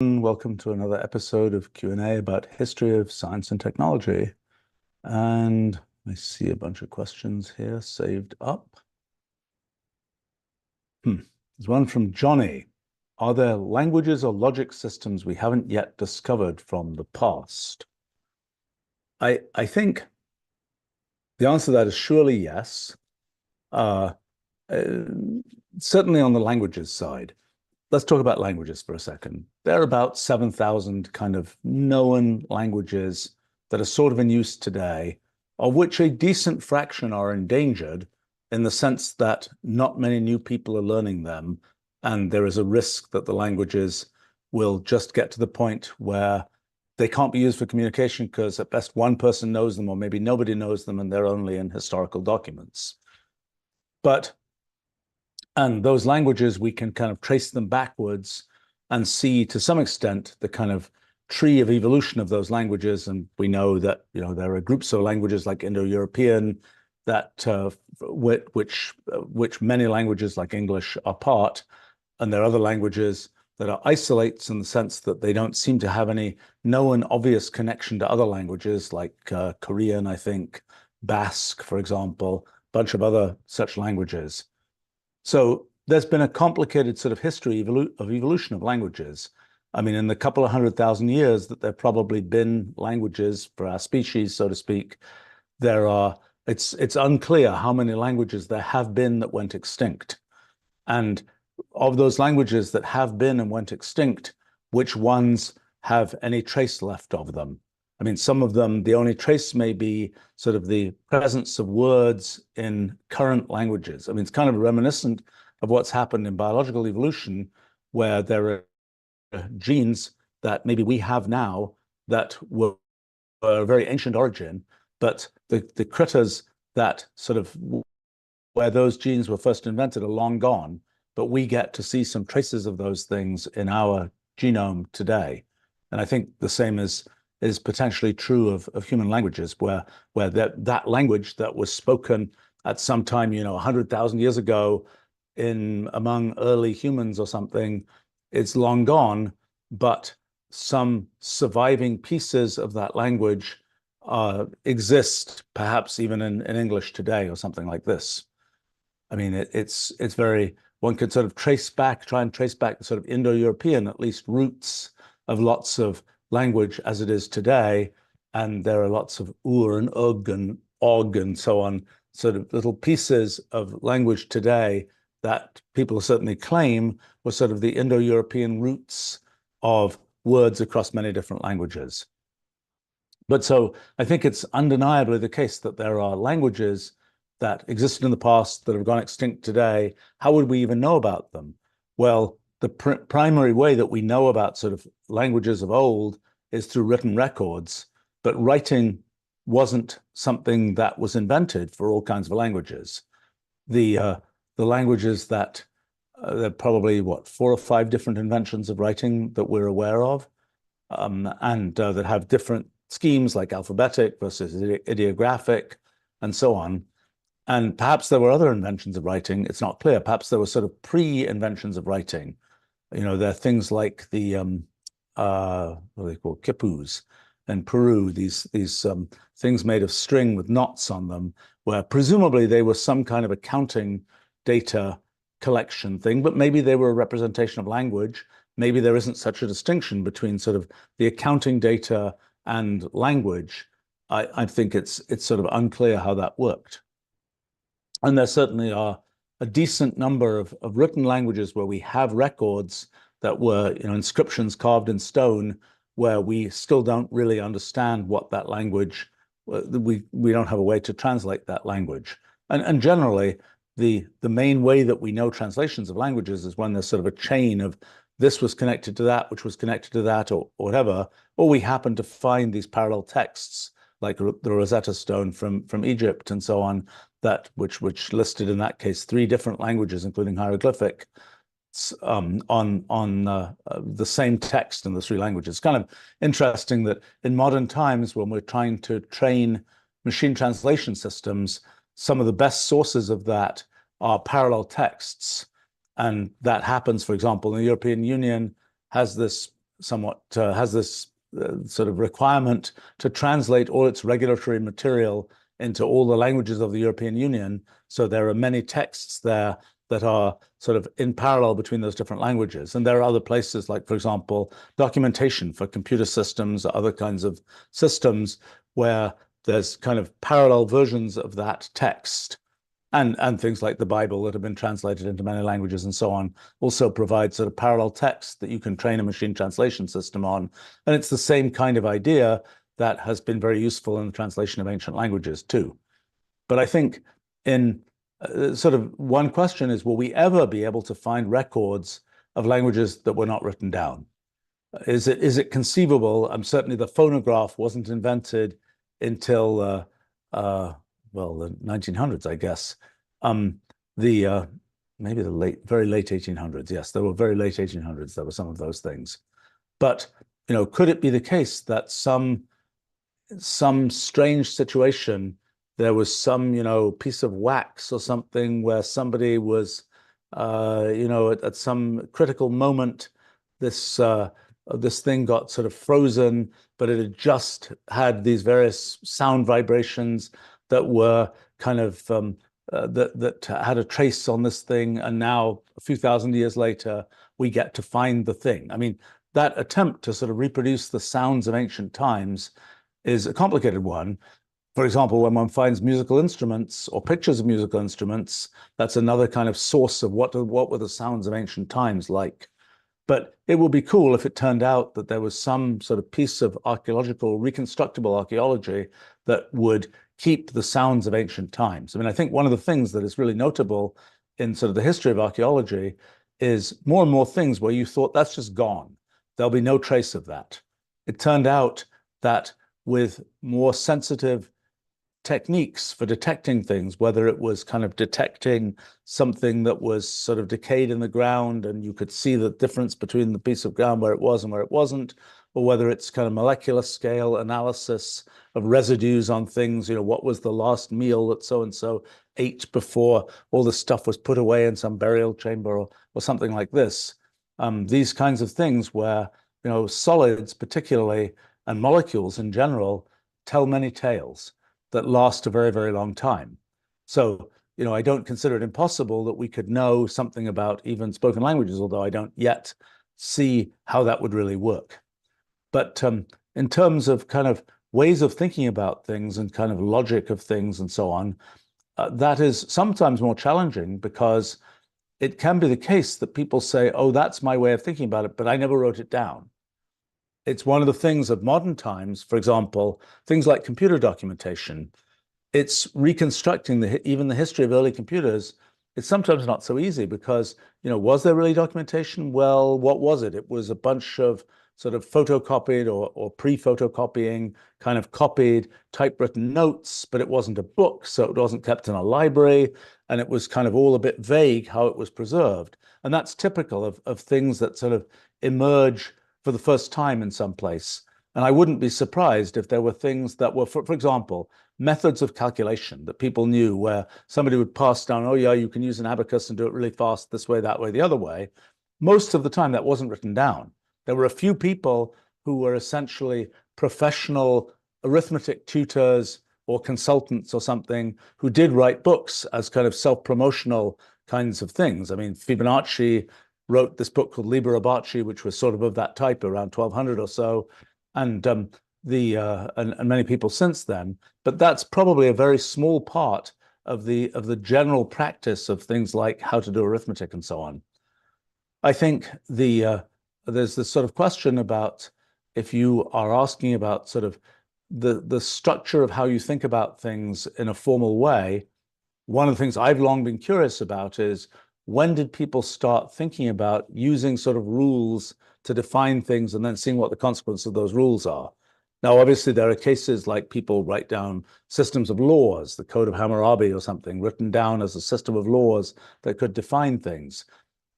Welcome to another episode of Q&A about history of science and technology. And I see a bunch of questions here saved up. There's one from Johnny. Are there languages or logic systems we haven't yet discovered from the past? I think the answer to that is surely yes. Certainly on the languages side. Let's talk about languages for a second. There are about 7,000 kind of known languages that are sort of in use today, of which a decent fraction are endangered in the sense that not many new people are learning them, and there is a risk that the languages will just get to the point where they can't be used for communication because at best one person knows them, or maybe nobody knows them, and they're only in historical documents. And those languages, we can kind of trace them backwards and see to some extent the kind of tree of evolution of those languages. And we know that, there are groups of languages like Indo-European that which many languages like English are part. And there are other languages that are isolates in the sense that they don't seem to have any known obvious connection to other languages like Korean, I think, Basque, for example, a bunch of other such languages. So there's been a complicated sort of history of evolution of languages. I mean, in the couple of 100,000 years that there have probably been languages for our species, so to speak, it's unclear how many languages there have been that went extinct. And of those languages that have been and went extinct, which ones have any trace left of them? I mean, some of them, the only trace may be sort of the presence of words in current languages. I mean, it's kind of reminiscent of what's happened in biological evolution, where there are genes that maybe we have now that were a very ancient origin, but the critters that sort of where those genes were first invented are long gone, but we get to see some traces of those things in our genome today. And I think the same is potentially true of human languages, where that language that was spoken at some time, 100,000 years ago among early humans or something, it's long gone, but some surviving pieces of that language exist, perhaps even in English today or something like this. I mean, it's very, one could sort of try and trace back the sort of Indo-European, at least, roots of lots of language as it is today, and there are lots of and and og and so on, sort of little pieces of language today that people certainly claim were sort of the Indo-European roots of words across many different languages. But so I think it's undeniably the case that there are languages that existed in the past that have gone extinct today. How would we even know about them? Well, the primary way that we know about sort of languages of old is through written records, but writing wasn't something that was invented for all kinds of languages. The languages that there are probably 4 or 5 different inventions of writing that we're aware of, and that have different schemes like alphabetic versus ideographic and so on. And perhaps there were other inventions of writing. It's not clear. Perhaps there were sort of pre-inventions of writing. There are things like the what are they called, quipus in Peru, these things made of string with knots on them, where presumably they were some kind of accounting data collection thing, but maybe they were a representation of language. Maybe there isn't such a distinction between sort of the accounting data and language. I think it's sort of unclear how that worked. And there certainly are a decent number of written languages where we have records that were, inscriptions carved in stone, where we still don't really understand what that language, we don't have a way to translate that language. And generally, the main way that we know translations of languages is when there's sort of a chain of this was connected to that, which was connected to that, or whatever, or we happen to find these parallel texts, like the Rosetta Stone from Egypt and so on, which listed in that case 3 different languages, including hieroglyphic, on the same text in the 3 languages. It's kind of interesting that in modern times, when we're trying to train machine translation systems, some of the best sources of that are parallel texts. And that happens, for example, in the European Union has this somewhat has this sort of requirement to translate all its regulatory material into all the languages of the European Union. So there are many texts there that are sort of in parallel between those different languages. And there are other places like, for example, documentation for computer systems, other kinds of systems where there's kind of parallel versions of that text. And things like the Bible that have been translated into many languages and so on also provide sort of parallel text that you can train a machine translation system on. And it's the same kind of idea that has been very useful in the translation of ancient languages too. But I think in sort of one question is, will we ever be able to find records of languages that were not written down? Is it conceivable? Certainly the phonograph wasn't invented until well, the 1900s, I guess. Maybe the very late 1800s. Yes, there were very late 1800s. There were some of those things. But, could it be the case that some strange situation, there was some, piece of wax or something where somebody was, at some critical moment, this thing got sort of frozen, but it had just had these various sound vibrations that were kind of that had a trace on this thing, and now a few thousand years later we get to find the thing. I mean, that attempt to sort of reproduce the sounds of ancient times is a complicated one. For example, when one finds musical instruments or pictures of musical instruments, that's another kind of source of what were the sounds of ancient times like. But it would be cool if it turned out that there was some sort of piece of archaeological, reconstructible archaeology that would keep the sounds of ancient times. I mean, I think one of the things that is really notable in sort of the history of archaeology is more and more things where you thought that's just gone. There'll be no trace of that. It turned out that with more sensitive techniques for detecting things, whether it was kind of detecting something that was sort of decayed in the ground and you could see the difference between the piece of ground where it was and where it wasn't, or whether it's kind of molecular scale analysis of residues on things, what was the last meal that so-and-so ate before all the stuff was put away in some burial chamber or something like this. These kinds of things where, solids particularly and molecules in general tell many tales that last a very, very long time. So, I don't consider it impossible that we could know something about even spoken languages, although I don't yet see how that would really work. But in terms of kind of ways of thinking about things and kind of logic of things and so on, that is sometimes more challenging because it can be the case that people say, oh, that's my way of thinking about it, but I never wrote it down. It's one of the things of modern times, for example, things like computer documentation. It's reconstructing even the history of early computers. It's sometimes not so easy because, was there really documentation? Well, what was it? It was a bunch of sort of photocopied or pre-photocopying kind of copied typewritten notes, but it wasn't a book, so it wasn't kept in a library, and it was kind of all a bit vague how it was preserved. And that's typical of things that sort of emerge for the first time in some place. And I wouldn't be surprised if there were things that were, for example, methods of calculation that people knew where somebody would pass down, oh yeah, you can use an abacus and do it really fast this way, that way, the other way. Most of the time that wasn't written down. There were a few people who were essentially professional arithmetic tutors or consultants or something who did write books as kind of self-promotional kinds of things. I mean, Fibonacci wrote this book called Liber Abaci, which was sort of that type around 1200 or so, and many people since then. But that's probably a very small part of the general practice of things like how to do arithmetic and so on. I think there's this sort of question about if you are asking about sort of the structure of how you think about things in a formal way. One of the things I've long been curious about is, when did people start thinking about using sort of rules to define things and then seeing what the consequences of those rules are? Now, obviously, there are cases like people write down systems of laws, the Code of Hammurabi or something, written down as a system of laws that could define things.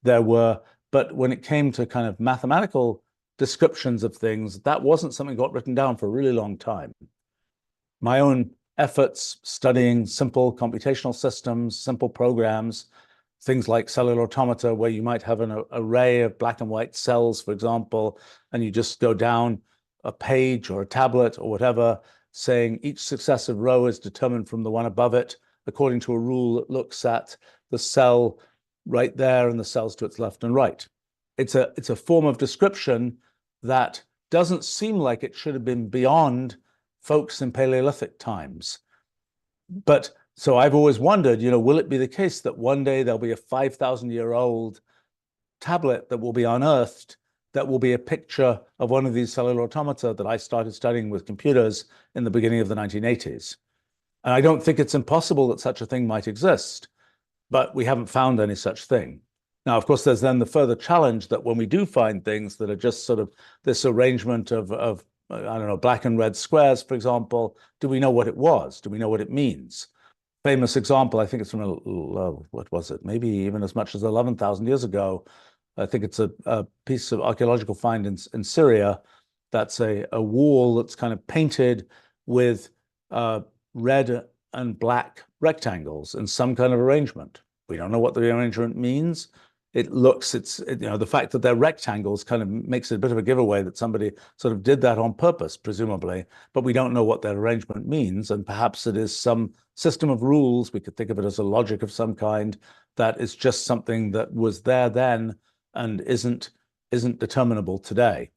But when it came to kind of mathematical descriptions of things, that wasn't something that got written down for a really long time. My own efforts studying simple computational systems, simple programs, things like cellular automata, where you might have an array of black and white cells, for example, and you just go down a page or a tablet or whatever, saying each successive row is determined from the one above it, according to a rule that looks at the cell right there and the cells to its left and right. It's a form of description that doesn't seem like it should have been beyond folks in Paleolithic times. But so I've always wondered, will it be the case that one day there'll be a 5,000-year-old tablet that will be unearthed that will be a picture of one of these cellular automata that I started studying with computers in the beginning of the 1980s? And I don't think it's impossible that such a thing might exist, but we haven't found any such thing. Now, of course, there's then the further challenge that when we do find things that are just sort of this arrangement of I don't know, black and red squares, for example, do we know what it was? Do we know what it means? Famous example, I think it's from, what was it? Maybe even as much as 11,000 years ago. I think it's a piece of archaeological find in Syria. That's a wall that's kind of painted with red and black rectangles in some kind of arrangement. We don't know what the arrangement means. The fact that they're rectangles kind of makes it a bit of a giveaway that somebody sort of did that on purpose, presumably, but we don't know what that arrangement means. And perhaps it is some system of rules. We could think of it as a logic of some kind that is just something that was there then and isn't determinable today.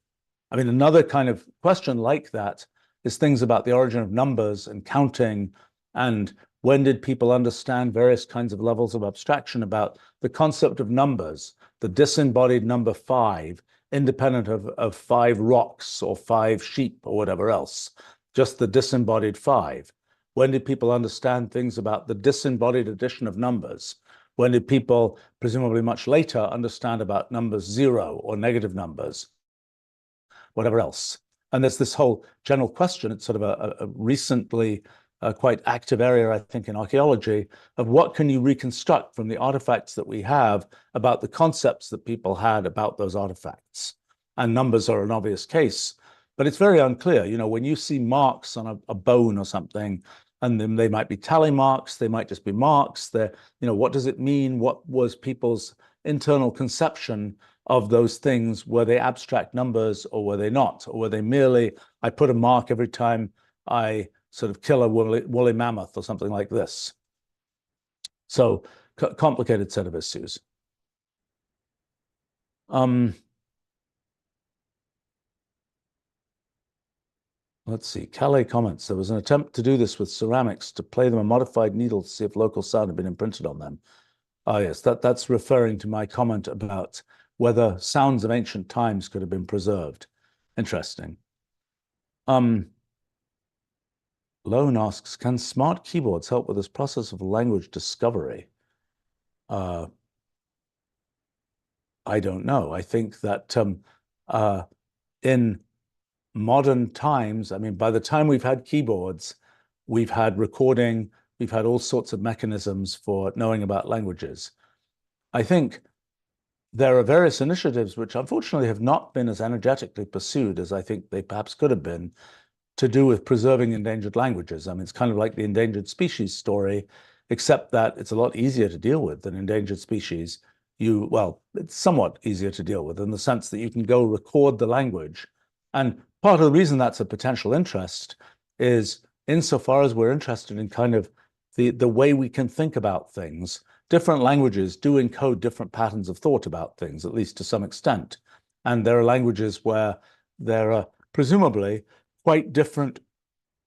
I mean, another kind of question like that is things about the origin of numbers and counting, and when did people understand various kinds of levels of abstraction about the concept of numbers, the disembodied number 5, independent of 5 rocks or 5 sheep or whatever else, just the disembodied 5. When did people understand things about the disembodied addition of numbers? When did people, presumably much later, understand about numbers 0 or negative numbers, whatever else? And there's this whole general question. It's sort of a recently quite active area, I think, in archaeology, of what can you reconstruct from the artifacts that we have about the concepts that people had about those artifacts. And numbers are an obvious case, but it's very unclear. When you see marks on a bone or something, and then they might be tally marks, they might just be marks. What does it mean? What was people's internal conception of those things? Were they abstract numbers or were they not? Or were they merely, I put a mark every time I sort of kill a woolly mammoth or something like this? So complicated set of issues. Let's see, Calais comments, there was an attempt to do this with ceramics, to play them a modified needle to see if local sound had been imprinted on them. Oh yes, that's referring to my comment about whether sounds of ancient times could have been preserved. Interesting. Lone asks, can smart keyboards help with this process of language discovery? I don't know. I think that in modern times, I mean, by the time we've had keyboards, we've had recording, we've had all sorts of mechanisms for knowing about languages. I think there are various initiatives which unfortunately have not been as energetically pursued as I think they perhaps could have been, to do with preserving endangered languages. I mean, it's kind of like the endangered species story, except that it's a lot easier to deal with than endangered species. It's somewhat easier to deal with in the sense that you can go record the language. And part of the reason that's a potential interest is insofar as we're interested in kind of the way we can think about things. Different languages do encode different patterns of thought about things, at least to some extent. And there are languages where there are presumably quite different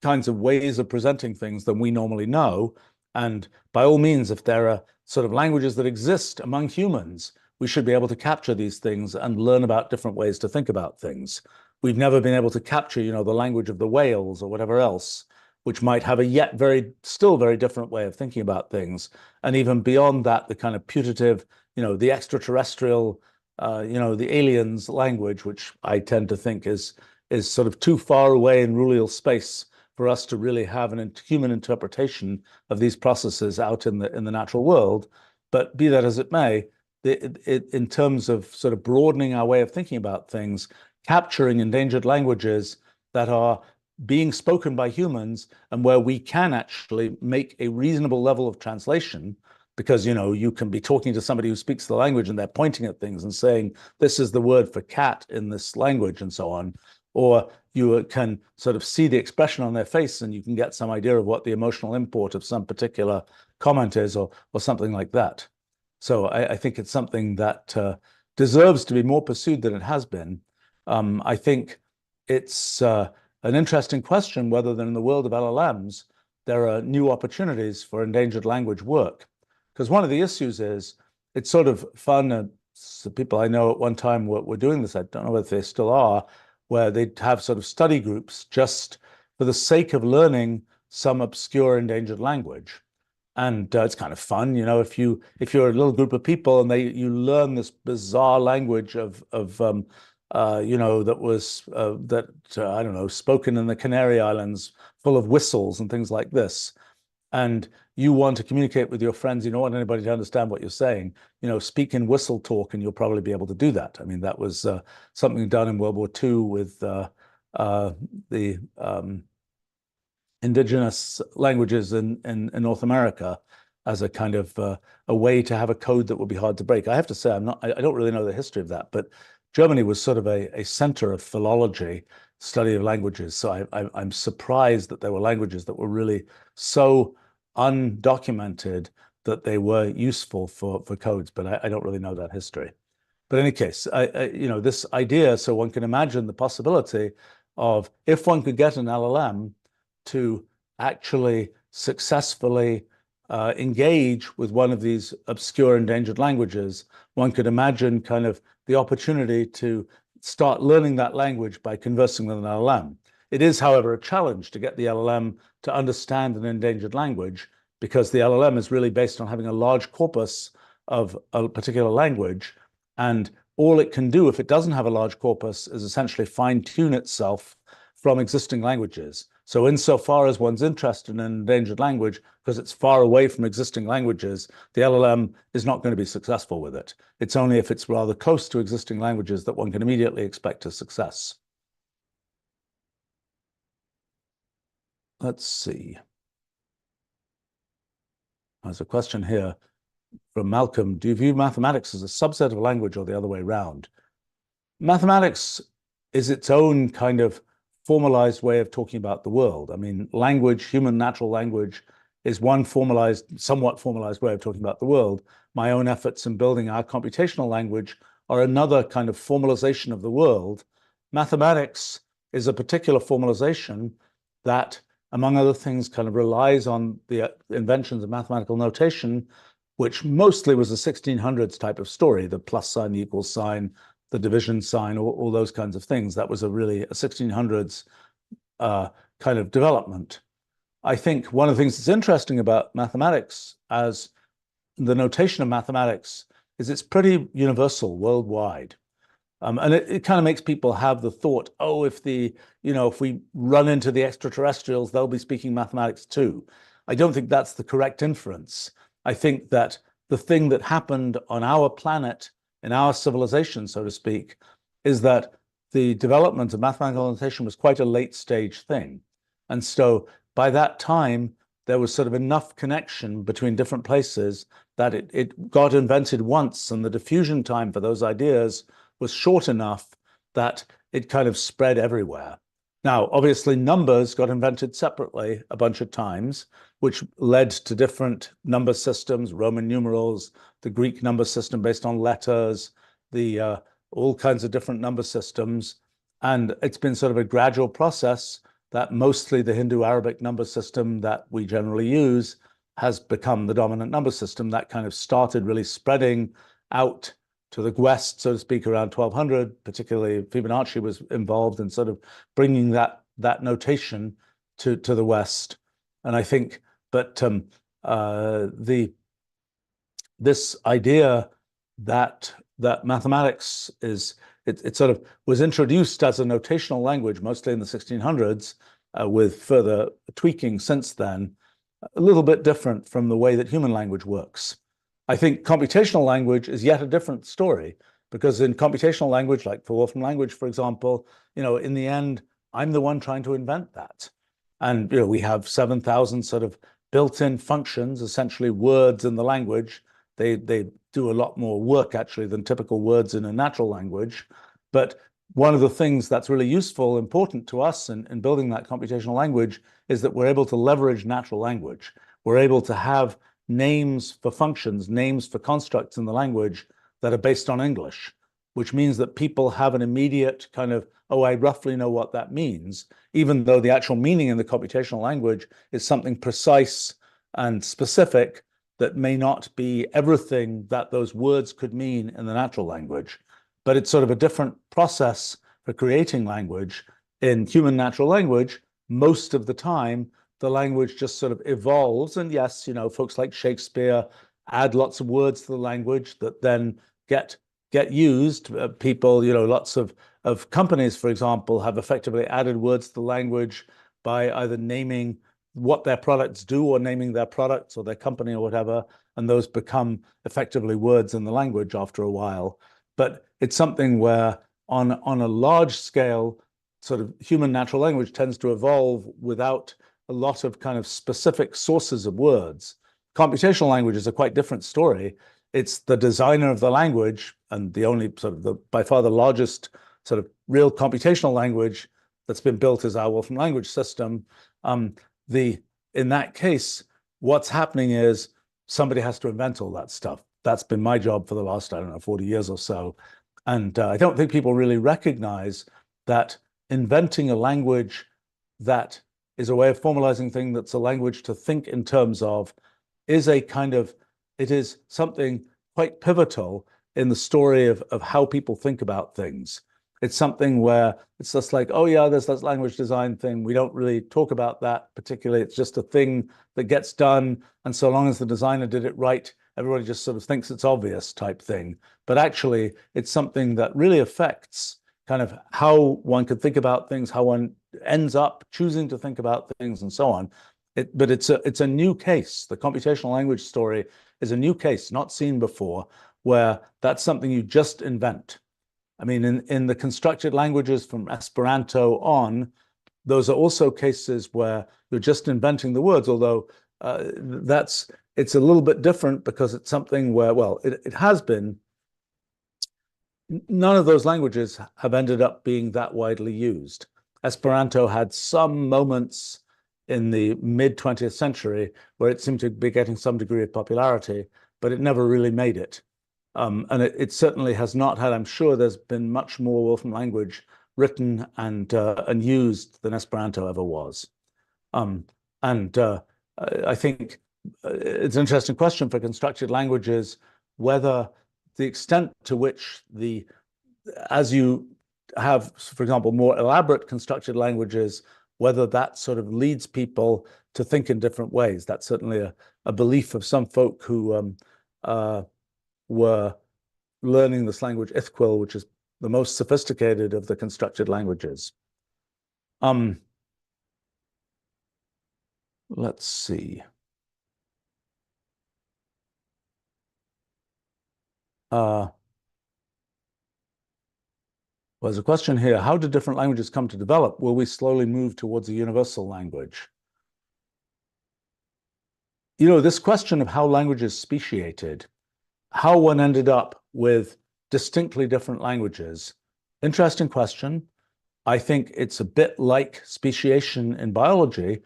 kinds of ways of presenting things than we normally know. And by all means, if there are sort of languages that exist among humans, we should be able to capture these things and learn about different ways to think about things. We've never been able to capture, the language of the whales or whatever else, which might have a still very different way of thinking about things. And even beyond that, the kind of putative, the extraterrestrial, the aliens language, which I tend to think is sort of too far away in rulal space for us to really have an human interpretation of these processes out in the natural world. But be that as it may, in terms of sort of broadening our way of thinking about things, capturing endangered languages that are being spoken by humans and where we can actually make a reasonable level of translation, because, you know, you can be talking to somebody who speaks the language and they're pointing at things and saying, this is the word for cat in this language and so on. Or you can sort of see the expression on their face and you can get some idea of what the emotional import of some particular comment is, or something like that. So I think it's something that deserves to be more pursued than it has been. I think it's an interesting question whether in the world of LLMs, there are new opportunities for endangered language work. Because one of the issues is it's sort of fun. The people I know at one time were doing this, I don't know whether they still are, where they'd have sort of study groups just for the sake of learning some obscure endangered language. And it's kind of fun, you know, if you're a little group of people and you learn this bizarre language of you know, that was I don't know, spoken in the Canary Islands, full of whistles and things like this. And you want to communicate with your friends, you don't want anybody to understand what you're saying, you know, speak in whistle talk and you'll probably be able to do that. I mean, that was something done in World War II with the indigenous languages in North America as a kind of a way to have a code that would be hard to break. I have to say, I don't really know the history of that, but Germany was sort of a center of philology, study of languages. So I'm surprised that there were languages that were really so undocumented that they were useful for codes, but I don't really know that history. But in any case, you know, this idea, so one can imagine the possibility of if one could get an LLM to actually successfully engage with one of these obscure endangered languages, one could imagine kind of the opportunity to start learning that language by conversing with an LLM. It is, however, a challenge to get the LLM to understand an endangered language, because the LLM is really based on having a large corpus of a particular language. And all it can do if it doesn't have a large corpus is essentially fine-tune itself from existing languages. So insofar as one's interested in an endangered language, because it's far away from existing languages, the LLM is not going to be successful with it. It's only if it's rather close to existing languages that one can immediately expect a success. Let's see. There's a question here from Malcolm. Do you view mathematics as a subset of language or the other way around? Mathematics is its own kind of formalized way of talking about the world. I mean, language, human natural language, is one formalized, somewhat formalized way of talking about the world. My own efforts in building our computational language are another kind of formalization of the world. Mathematics is a particular formalization that, among other things, kind of relies on the inventions of mathematical notation, which mostly was a 1600s type of story, the plus sign, the equal sign, the division sign, all those kinds of things. That was really a 1600s kind of development. I think one of the things that's interesting about mathematics as the notation of mathematics is it's pretty universal worldwide. And it kind of makes people have the thought, oh, if we run into the extraterrestrials, they'll be speaking mathematics too. I don't think that's the correct inference. I think that the thing that happened on our planet, in our civilization, so to speak, is that the development of mathematical notation was quite a late stage thing. And so by that time, there was sort of enough connection between different places that it got invented once, and the diffusion time for those ideas was short enough that it kind of spread everywhere. Now, obviously, numbers got invented separately a bunch of times, which led to different number systems, Roman numerals, the Greek number system based on letters, all kinds of different number systems. And it's been sort of a gradual process that mostly the Hindu-Arabic number system that we generally use has become the dominant number system. That kind of started really spreading out to the west, so to speak, around 1200. Particularly Fibonacci was involved in sort of bringing that notation to the west. And I think, but this idea that mathematics is it sort of was introduced as a notational language mostly in the 1600s, with further tweaking since then, a little bit different from the way that human language works. I think computational language is yet a different story, because in computational language, like for Wolfram language, for example, in the end, I'm the one trying to invent that. And we have 7,000 sort of built-in functions, essentially words in the language. They do a lot more work actually than typical words in a natural language. But one of the things that's really useful, important to us in building that computational language is that we're able to leverage natural language. We're able to have names for functions, names for constructs in the language that are based on English, which means that people have an immediate kind of, oh, I roughly know what that means, even though the actual meaning in the computational language is something precise and specific that may not be everything that those words could mean in the natural language. But it's sort of a different process for creating language. In human natural language, most of the time, the language just sort of evolves. And yes, you know, folks like Shakespeare add lots of words to the language that then get used. People, you know, lots of companies, for example, have effectively added words to the language by either naming what their products do or naming their products or their company or whatever, and those become effectively words in the language after a while. But it's something where on a large scale, sort of human natural language tends to evolve without a lot of kind of specific sources of words. Computational language is a quite different story. It's the designer of the language, and the only sort of by far the largest sort of real computational language that's been built is our Wolfram language system. In that case, what's happening is somebody has to invent all that stuff. That's been my job for the last, I don't know, 40 years or so. And I don't think people really recognize that inventing a language that is a way of formalizing things that's a language to think in terms of is a kind of, it is something quite pivotal in the story of how people think about things. It's something where it's just like, oh yeah, there's this language design thing. We don't really talk about that particularly. It's just a thing that gets done. And so long as the designer did it right, everybody just sort of thinks it's obvious type thing. But actually, it's something that really affects kind of how one could think about things, how one ends up choosing to think about things and so on. But it's a new case. The computational language story is a new case, not seen before, where that's something you just invent. I mean, in the constructed languages from Esperanto on, those are also cases where you're just inventing the words, although it's a little bit different because it's something where, well, it has been, none of those languages have ended up being that widely used. Esperanto had some moments in the mid-20th century where it seemed to be getting some degree of popularity, but it never really made it. And it certainly has not had, I'm sure there's been much more Wolfram language written and used than Esperanto ever was. I think it's an interesting question for constructed languages, whether the extent to which as you have, for example, more elaborate constructed languages, whether that sort of leads people to think in different ways. That's certainly a belief of some folk who were learning this language Ithquil, which is the most sophisticated of the constructed languages. Let's see. There's a question here. How do different languages come to develop? Will we slowly move towards a universal language? You know, this question of how languages speciated, how one ended up with distinctly different languages, interesting question. I think it's a bit like speciation in biology.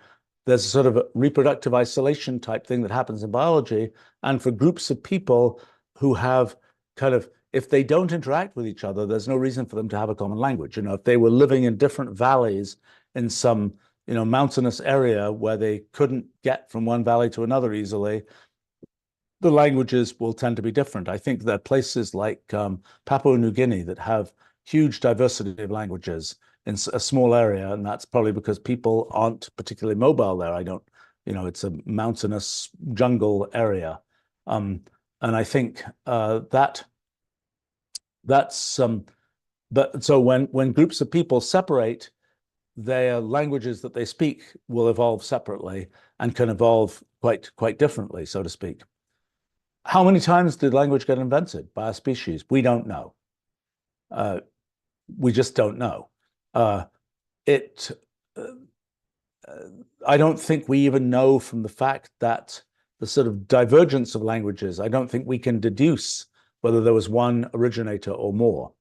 There's a sort of a reproductive isolation type thing that happens in biology. And for groups of people who have kind of, if they don't interact with each other, there's no reason for them to have a common language. You know, if they were living in different valleys in some, you know, mountainous area where they couldn't get from one valley to another easily, the languages will tend to be different. I think there are places like Papua New Guinea that have huge diversity of languages in a small area, and that's probably because people aren't particularly mobile there. You know, it's a mountainous jungle area. And I think but so when groups of people separate, their languages that they speak will evolve separately and can evolve quite differently, so to speak. How many times did language get invented by a species? We don't know. We just don't know. I don't think we even know from the fact that the sort of divergence of languages, I don't think we can deduce whether there was one originator or more.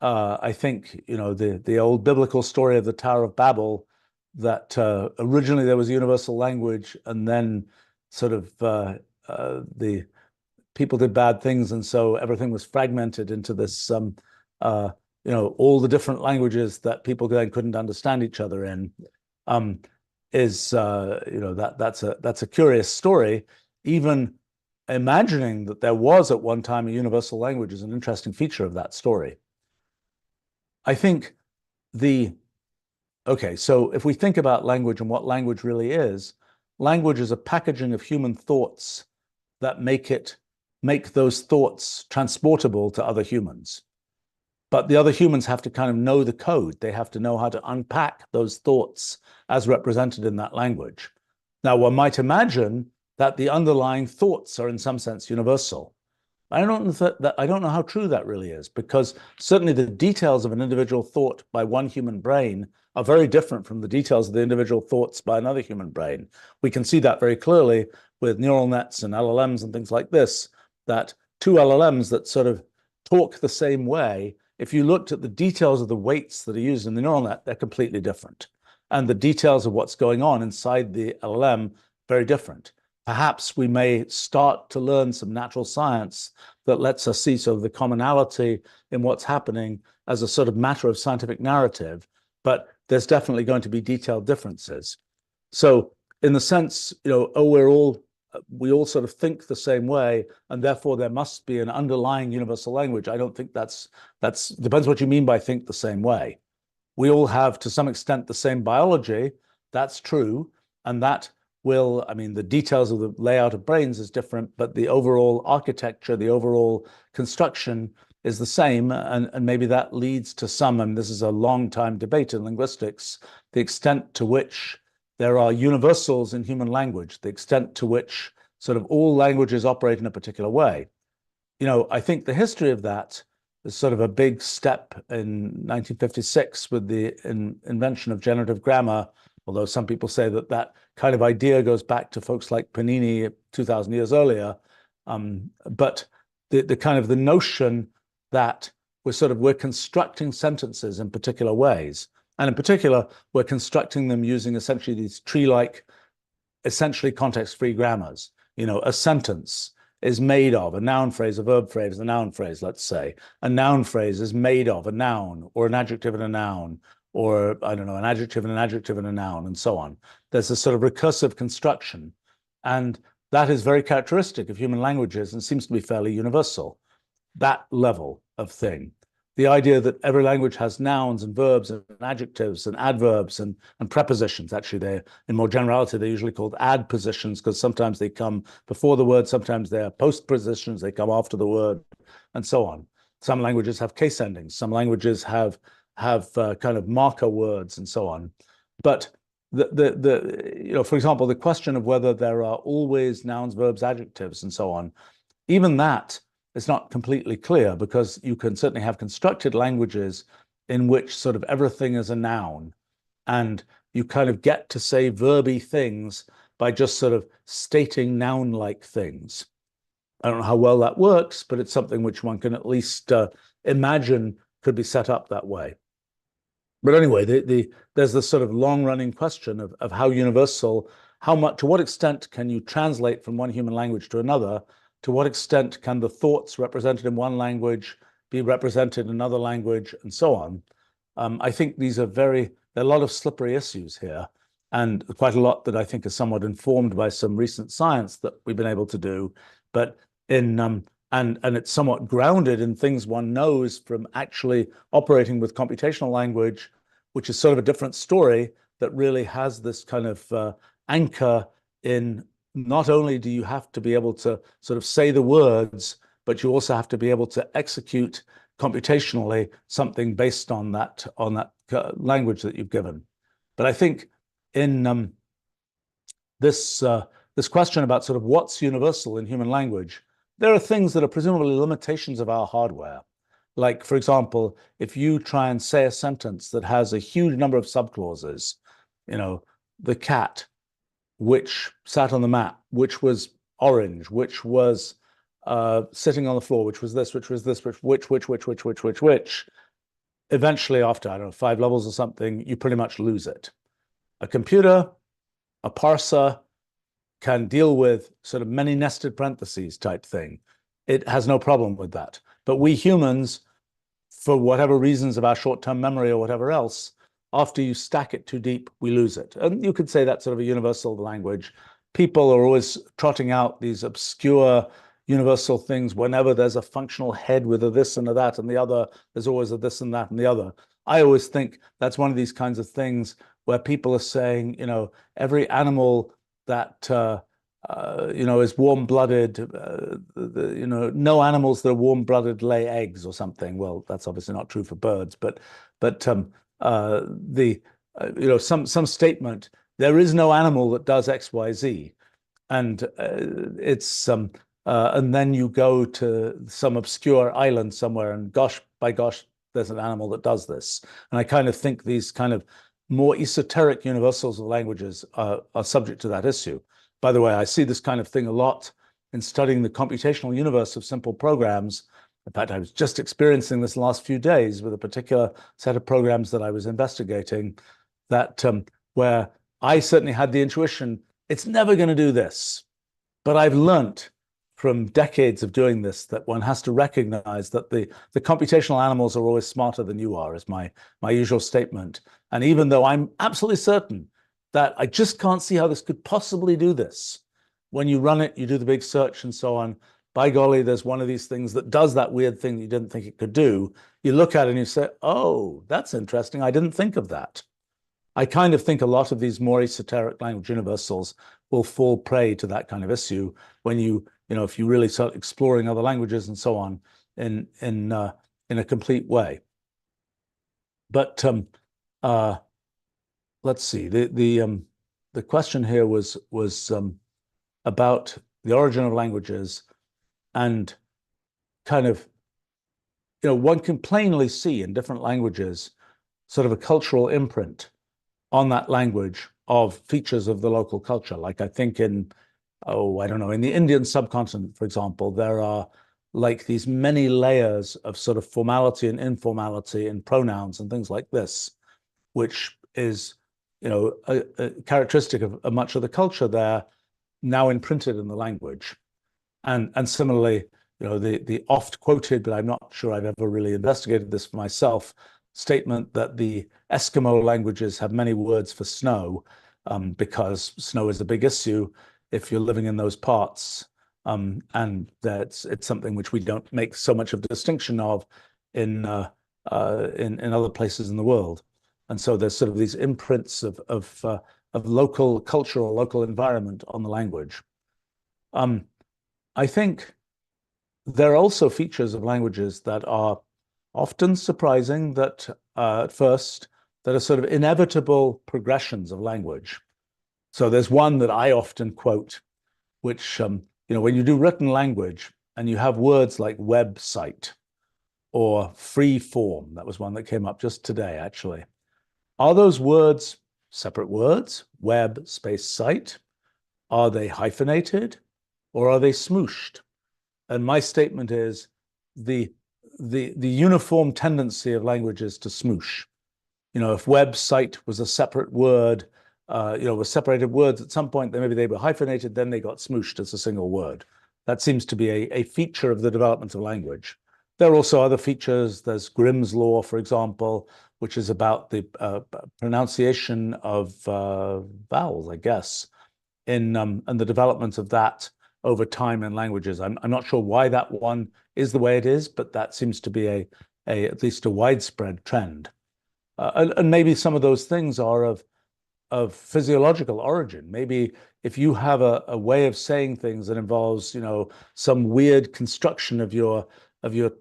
I think, you know, the old biblical story of the Tower of Babel, that originally there was a universal language, and then sort of the people did bad things, and so everything was fragmented into this, you know, all the different languages that people then couldn't understand each other in. You know, that's a curious story. Even imagining that there was at one time a universal language is an interesting feature of that story. I think okay, so if we think about language and what language really is, language is a packaging of human thoughts that make those thoughts transportable to other humans. But the other humans have to kind of know the code. They have to know how to unpack those thoughts as represented in that language. Now, one might imagine that the underlying thoughts are in some sense universal. I don't know how true that really is, because certainly the details of an individual thought by one human brain are very different from the details of the individual thoughts by another human brain. We can see that very clearly with neural nets and LLMs and things like this, that two LLMs that sort of talk the same way, if you looked at the details of the weights that are used in the neural net, they're completely different. And the details of what's going on inside the LLM, very different. Perhaps we may start to learn some natural science that lets us see sort of the commonality in what's happening as a sort of matter of scientific narrative, but there's definitely going to be detailed differences. So in the sense, you know, oh, we all sort of think the same way, and therefore there must be an underlying universal language. I don't think that's depends what you mean by think the same way. We all have, to some extent, the same biology. That's true. And that will, I mean, the details of the layout of brains is different, but the overall architecture, the overall construction is the same. And maybe that leads to some, and this is a long time debate in linguistics, the extent to which there are universals in human language, the extent to which sort of all languages operate in a particular way. You know, I think the history of that is sort of a big step in 1956 with the invention of generative grammar, although some people say that that kind of idea goes back to folks like Panini 2,000 years earlier. But the kind of the notion that we're constructing sentences in particular ways. And in particular, we're constructing them using essentially these tree-like, essentially context-free grammars. You know, a sentence is made of a noun phrase, a verb phrase, a noun phrase, let's say. A noun phrase is made of a noun or an adjective and a noun, or I don't know, an adjective and an adjective and a noun, and so on. There's a sort of recursive construction. And that is very characteristic of human languages and seems to be fairly universal. That level of thing. The idea that every language has nouns and verbs and adjectives and adverbs and prepositions. Actually, they're, in more generality, they're usually called adpositions because sometimes they come before the word, sometimes they're postpositions, they come after the word, and so on. Some languages have case endings. Some languages have kind of marker words and so on. But you know, for example, the question of whether there are always nouns, verbs, adjectives, and so on, even that is not completely clear, because you can certainly have constructed languages in which sort of everything is a noun, and you kind of get to say verby things by just sort of stating noun-like things. I don't know how well that works, but it's something which one can at least imagine could be set up that way. But anyway, there's this sort of long-running question of how universal, to what extent can you translate from one human language to another? To what extent can the thoughts represented in one language be represented in another language, and so on? I think there are a lot of slippery issues here, and quite a lot that I think is somewhat informed by some recent science that we've been able to do, but and it's somewhat grounded in things one knows from actually operating with computational language, which is sort of a different story that really has this kind of anchor in. Not only do you have to be able to sort of say the words, but you also have to be able to execute computationally something based on that language that you've given. But I think in this question about sort of what's universal in human language, there are things that are presumably limitations of our hardware. Like, for example, if you try and say a sentence that has a huge number of subclauses, you know, the cat which sat on the mat, which was orange, which was sitting on the floor, which was this, which was this, which. Eventually, after, I don't know, 5 levels or something, you pretty much lose it. A computer, a parser, can deal with sort of many nested parentheses type thing. It has no problem with that. But we humans, for whatever reasons of our short-term memory or whatever else, after you stack it too deep, we lose it. And you could say that's sort of a universal language. People are always trotting out these obscure universal things. Whenever there's a functional head with a this and a that and the other, there's always a this and that and the other. I always think that's one of these kinds of things where people are saying, you know, every animal that you know, is warm-blooded. You know, no animals that are warm-blooded lay eggs or something. Well, that's obviously not true for birds, but you know, some statement. There is no animal that does X, Y, Z, and it's and then you go to some obscure island somewhere, and gosh, by gosh, there's an animal that does this. And I kind of think these kind of more esoteric universals of languages are subject to that issue. By the way, I see this kind of thing a lot in studying the computational universe of simple programs. In fact, I was just experiencing this last few days with a particular set of programs that I was investigating, that where I certainly had the intuition, it's never going to do this. But I've learnt from decades of doing this that one has to recognize that the computational animals are always smarter than you are, is my usual statement. And even though I'm absolutely certain that I just can't see how this could possibly do this, when you run it, you do the big search and so on, by golly, there's one of these things that does that weird thing that you didn't think it could do. You look at it and you say, oh, that's interesting. I didn't think of that. I kind of think a lot of these more esoteric language universals will fall prey to that kind of issue when you know, if you really start exploring other languages and so on in a complete way. But let's see. The question here was about the origin of languages, and kind of, you know, one can plainly see in different languages sort of a cultural imprint on that language of features of the local culture. Like I think in, oh, I don't know, in the Indian subcontinent, for example, there are like these many layers of sort of formality and informality in pronouns and things like this, which is, you know, a characteristic of much of the culture there, now imprinted in the language. And similarly, you know, the oft quoted, but I'm not sure I've ever really investigated this for myself, statement that the Eskimo languages have many words for snow, because snow is a big issue if you're living in those parts, and it's something which we don't make so much of a distinction of in other places in the world. And so there's sort of these imprints of local culture or local environment on the language. I think there are also features of languages that are often surprising, that at first, that are sort of inevitable progressions of language. So there's one that I often quote, which, you know, when you do written language and you have words like website or free form, that was one that came up just today, actually. Are those words separate words, web space site? Are they hyphenated or are they smooshed? And my statement is the uniform tendency of languages to smoosh. You know, if website was a separate word, you know, with separated words at some point, then maybe they were hyphenated, then they got smooshed as a single word. That seems to be a feature of the development of language. There are also other features. There's Grimm's law, for example, which is about the pronunciation of vowels, I guess, and the development of that over time in languages. I'm not sure why that one is the way it is, but that seems to be at least a widespread trend. And maybe some of those things are of physiological origin. Maybe if you have a way of saying things that involves, you know, some weird construction of your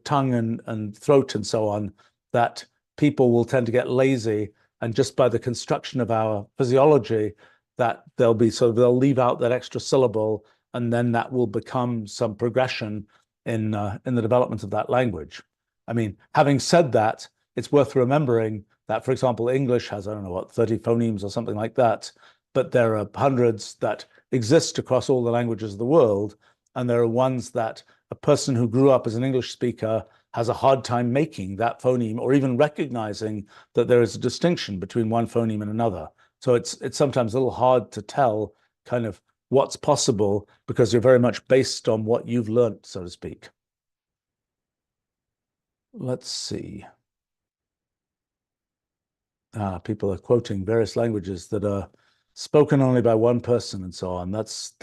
tongue and throat and so on, that people will tend to get lazy, and just by the construction of our physiology, that they'll leave out that extra syllable, and then that will become some progression in the development of that language. I mean, having said that, it's worth remembering that, for example, English has, I don't know what, 30 phonemes or something like that, but there are hundreds that exist across all the languages of the world, and there are ones that a person who grew up as an English speaker has a hard time making that phoneme or even recognizing that there is a distinction between one phoneme and another. So it's sometimes a little hard to tell kind of what's possible because you're very much based on what you've learned, so to speak. Let's see. People are quoting various languages that are spoken only by one person and so on. That's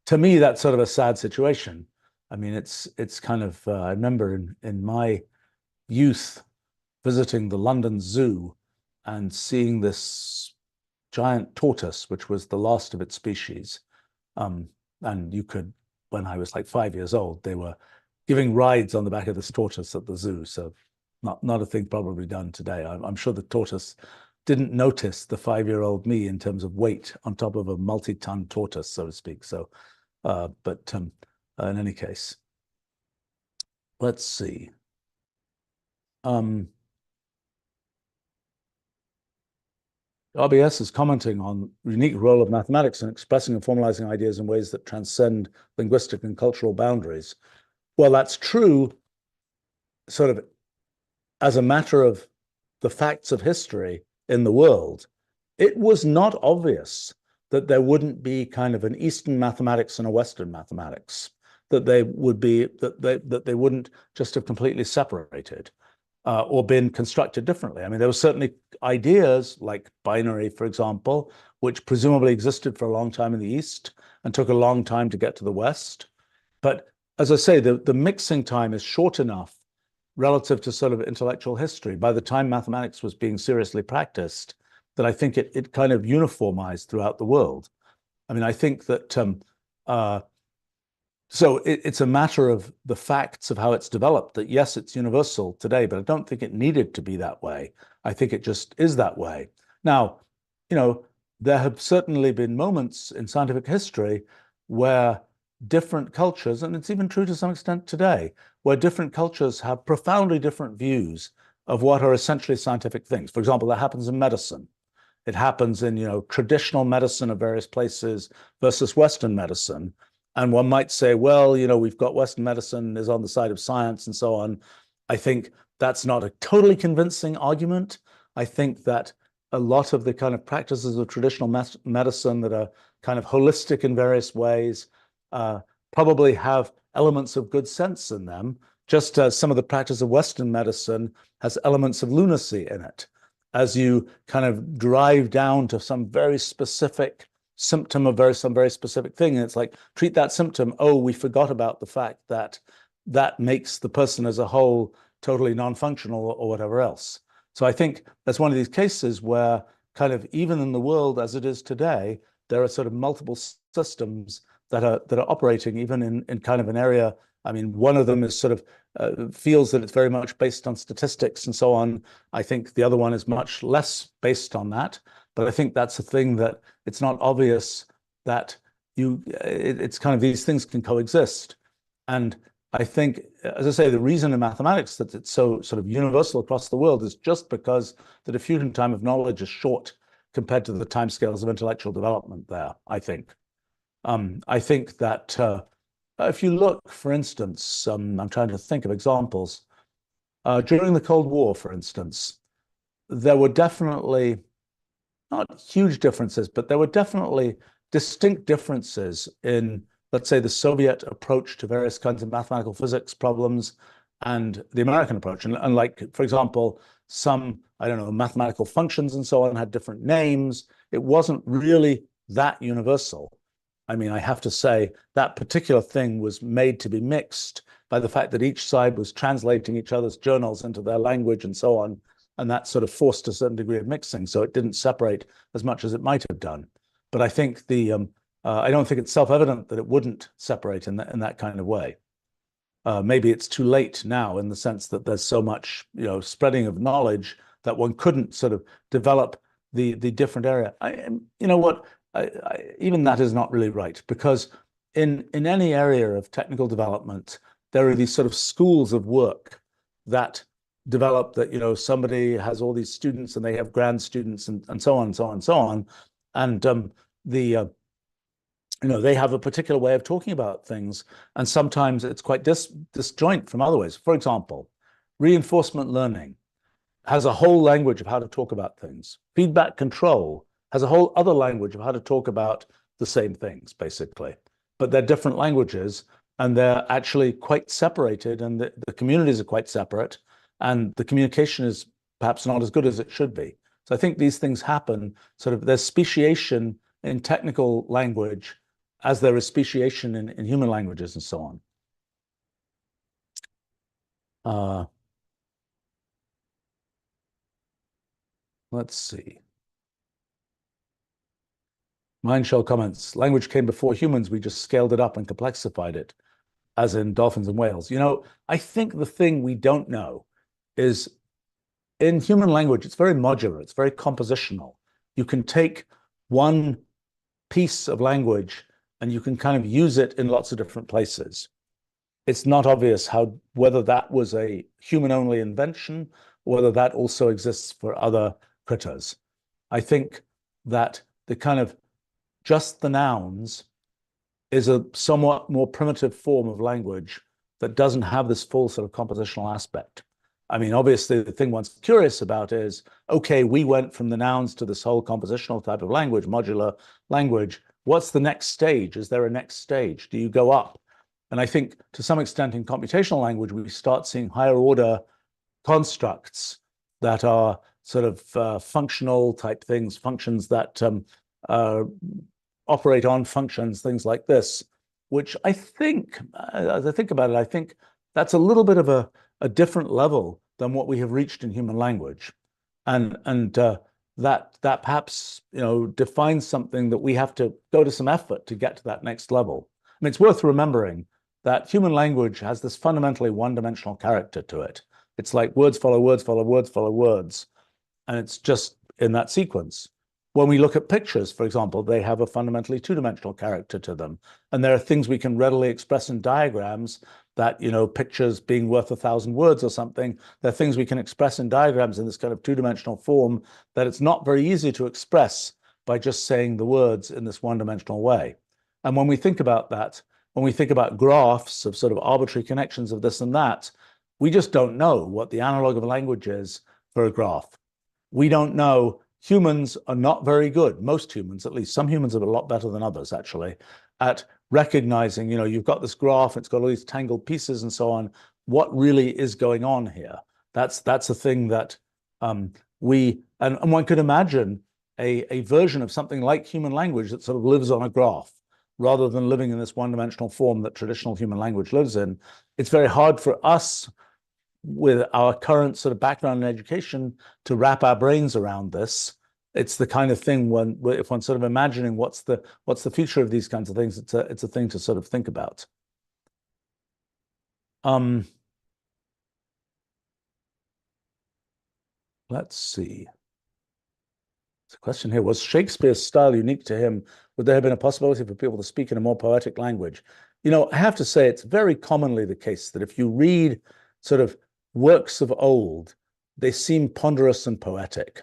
to me, that's sort of a sad situation. I mean, it's kind of I remember in my youth visiting the London Zoo and seeing this giant tortoise, which was the last of its species. And you could, when I was like 5 years old, they were giving rides on the back of this tortoise at the zoo. So not a thing probably done today. I'm sure the tortoise didn't notice the 5-year-old me in terms of weight on top of a multi-ton tortoise, so to speak. So, but in any case, let's see. RBS is commenting on the unique role of mathematics in expressing and formalizing ideas in ways that transcend linguistic and cultural boundaries. Well, that's true sort of as a matter of the facts of history in the world. It was not obvious that there wouldn't be kind of an Eastern mathematics and a Western mathematics, that they would be, that they wouldn't just have completely separated. Or been constructed differently. I mean, there were certainly ideas like binary, for example, which presumably existed for a long time in the East and took a long time to get to the West. But as I say, the mixing time is short enough relative to sort of intellectual history. By the time mathematics was being seriously practiced, that I think it kind of uniformized throughout the world. I mean, I think that so it's a matter of the facts of how it's developed, that yes, it's universal today, but I don't think it needed to be that way. I think it just is that way. Now, you know, there have certainly been moments in scientific history where different cultures, and it's even true to some extent today, where different cultures have profoundly different views of what are essentially scientific things. For example, that happens in medicine. It happens in, you know, traditional medicine of various places versus Western medicine. And one might say, well, you know, we've got Western medicine is on the side of science and so on. I think that's not a totally convincing argument. I think that a lot of the kind of practices of traditional medicine that are kind of holistic in various ways probably have elements of good sense in them, just as some of the practice of Western medicine has elements of lunacy in it. As you kind of drive down to some very specific symptom of some very specific thing, and it's like, treat that symptom. Oh, we forgot about the fact that that makes the person as a whole totally non-functional or whatever else. So I think that's one of these cases where kind of even in the world as it is today, there are sort of multiple systems that are operating even in kind of an area. I mean, one of them is sort of feels that it's very much based on statistics and so on. I think the other one is much less based on that. But I think that's a thing that it's not obvious that it's kind of these things can coexist. And I think, as I say, the reason in mathematics that it's so sort of universal across the world is just because the diffusion time of knowledge is short compared to the timescales of intellectual development there, I think. I think that if you look, for instance, I'm trying to think of examples. During the Cold War, for instance, there were definitely not huge differences, but there were definitely distinct differences in, let's say, the Soviet approach to various kinds of mathematical physics problems and the American approach. And like, for example, some, I don't know, mathematical functions and so on had different names. It wasn't really that universal. I mean, I have to say that particular thing was made to be mixed by the fact that each side was translating each other's journals into their language and so on. And that sort of forced a certain degree of mixing. So it didn't separate as much as it might have done. But I think I don't think it's self-evident that it wouldn't separate in that kind of way. Maybe it's too late now in the sense that there's so much, you know, spreading of knowledge that one couldn't sort of develop the different area. You know what? Even that is not really right, because in any area of technical development, there are these sort of schools of work. that develop that, somebody has all these students and they have grand students and so on and so on and so on. And they have a particular way of talking about things. And sometimes it's quite disjoint from other ways. For example, reinforcement learning has a whole language of how to talk about things. Feedback control has a whole other language of how to talk about the same things, basically. But they're different languages, and they're actually quite separated, and the communities are quite separate, and the communication is perhaps not as good as it should be. So I think these things happen, there's speciation in technical language as there is speciation in human languages and so on. Let's see. Mindshell comments, language came before humans, we just scaled it up and complexified it, as in dolphins and whales. I think the thing we don't know is in human language, it's very modular, it's very compositional. You can take one piece of language and you can kind of use it in lots of different places. It's not obvious whether that was a human-only invention or whether that also exists for other critters. I think that the kind of just the nouns is a somewhat more primitive form of language that doesn't have this full sort of compositional aspect. I mean, obviously, the thing one's curious about is, okay, we went from the nouns to this whole compositional type of language, modular language. What's the next stage? Is there a next stage? Do you go up? And I think to some extent in computational language, we start seeing higher order constructs that are sort of functional type things, functions that operate on functions, things like this, which I think, as I think about it, I think that's a little bit of a different level than what we have reached in human language. And that perhaps, defines something that we have to go to some effort to get to that next level. I mean, it's worth remembering that human language has this fundamentally one-dimensional character to it. It's like words follow words follow words follow words. And it's just in that sequence. When we look at pictures, for example, they have a fundamentally two-dimensional character to them. And there are things we can readily express in diagrams that, pictures being worth 1,000 words or something, there are things we can express in diagrams in this kind of two-dimensional form that it's not very easy to express by just saying the words in this one-dimensional way. And when we think about that, when we think about graphs of sort of arbitrary connections of this and that, we just don't know what the analog of language is for a graph. We don't know. Humans are not very good, most humans at least. Some humans are a lot better than others, actually, at recognizing, you've got this graph, it's got all these tangled pieces and so on. What really is going on here? That's a thing that and one could imagine a version of something like human language that sort of lives on a graph rather than living in this one-dimensional form that traditional human language lives in. It's very hard for us with our current sort of background in education to wrap our brains around this. It's the kind of thing if one's sort of imagining what's the future of these kinds of things, it's a thing to sort of think about. Let's see. There's a question here. Was Shakespeare's style unique to him? Would there have been a possibility for people to speak in a more poetic language? I have to say it's very commonly the case that if you read sort of works of old, they seem ponderous and poetic.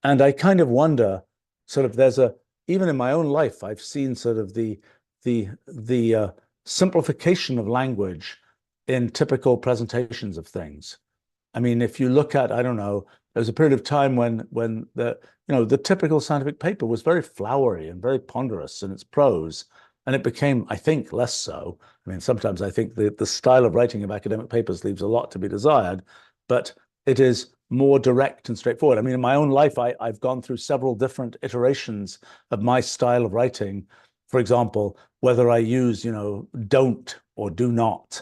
And I kind of wonder, sort of, even in my own life, I've seen sort of the simplification of language in typical presentations of things. I mean, if you look at, I don't know, there was a period of time when the typical scientific paper was very flowery and very ponderous in its prose, and it became, I think, less so. I mean, sometimes I think the style of writing of academic papers leaves a lot to be desired, but it is more direct and straightforward. I mean, in my own life, I've gone through several different iterations of my style of writing. For example, whether I use, don't or do not.